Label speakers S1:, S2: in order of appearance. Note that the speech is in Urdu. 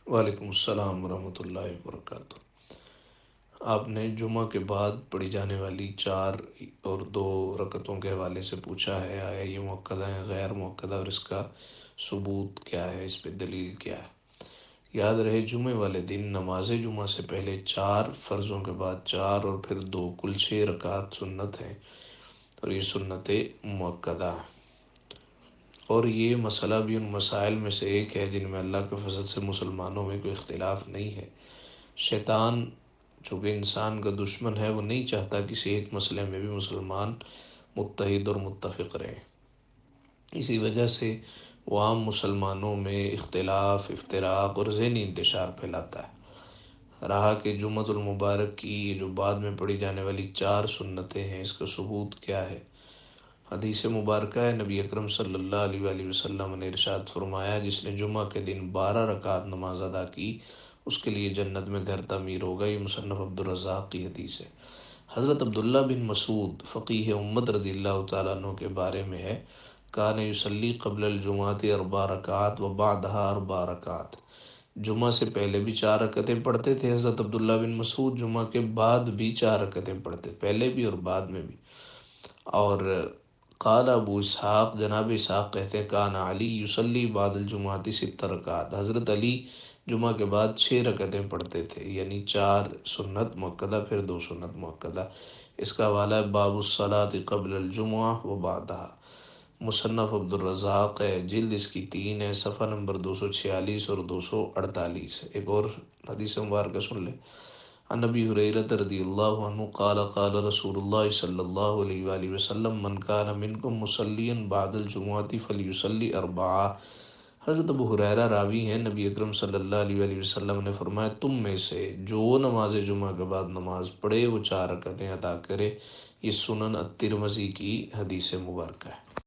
S1: وعلیکم السلام ورحمۃ اللہ وبرکاتہ۔ آپ نے جمعہ کے بعد پڑھی جانے والی 4 اور 2 رکعتوں کے حوالے سے پوچھا ہے، آیا یہ مؤکدہ ہے غیر مؤکدہ، اور اس کا ثبوت کیا ہے، اس پہ دلیل کیا ہے؟ یاد رہے جمعے والے دن نماز جمعہ سے پہلے 4 فرضوں کے بعد 4 اور پھر 2، کل 6 رکعت سنت ہیں، اور یہ سنت مؤکدہ ہیں۔ اور یہ مسئلہ بھی ان مسائل میں سے ایک ہے جن میں اللہ کے فضل سے مسلمانوں میں کوئی اختلاف نہیں ہے۔ شیطان چونکہ انسان کا دشمن ہے، وہ نہیں چاہتا کسی ایک مسئلے میں بھی مسلمان متحد اور متفق رہیں۔ اسی وجہ سے وہ عام مسلمانوں میں اختلاف، افتراق اور ذہنی انتشار پھیلاتا ہے۔ رہا کہ جمعۃ المبارک کی یہ جو بعد میں پڑھی جانے والی 4 سنتیں ہیں، اس کا ثبوت کیا ہے؟ حدیث مبارکہ ہے، نبی اکرم صلی اللہ علیہ وآلہ وسلم نے ارشاد فرمایا، جس نے جمعہ کے دن 12 رکعت نماز ادا کی، اس کے لیے جنت میں گھر تعمیر ہوگا۔ یہ مصنف عبدالرزاق کی حدیث ہے۔ حضرت عبداللہ بن مسعود فقیہ امت رضی اللہ تعالیٰ عنہ کے بارے میں ہے، کان یصلی قبل الجمعۃ 4 رکعات و بعدها 4 رکعات۔ جمعہ سے پہلے بھی 4 رکعتیں پڑھتے تھے حضرت عبداللہ بن مسعود، جمعہ کے بعد بھی 4 رکعتیں پڑھتے، پہلے بھی اور بعد میں بھی۔ اور قال ابو اسحاق، جناب اسحاق کہتے ہیں، کان علی یصلی بعد الجمعۃ 6 رکعات، حضرت علی جمعہ کے بعد 6 رکعتیں پڑھتے تھے، یعنی 4 سنت مؤکدہ پھر 2 سنت مؤکدہ۔ اس کا حوالہ ہے باب الصلاۃ قبل الجمعہ و بعدہا، مصنف عبدالرزاق ہے، جلد اس کی 3 ہے، صفحہ نمبر 246 اور 248۔ ایک اور حدیث مبارکہ سن لیں۔ عن ابی ہریرہ رضی اللہ عنہ قال قال رسول اللہ صلی اللہ علیہ وآلہ وسلم، من کان منکم مصلیا بعد الجمعۃ فلیصلی 4۔ حضرت ابو ہریرہ راوی ہیں، نبی اکرم صلی اللہ علیہ وآلہ وسلم نے فرمایا، تم میں سے جو نماز جمعہ کے بعد نماز پڑھے وہ 4 رکعتیں ادا کرے۔ یہ سنن الترمذی کی حدیث مبارکہ ہے۔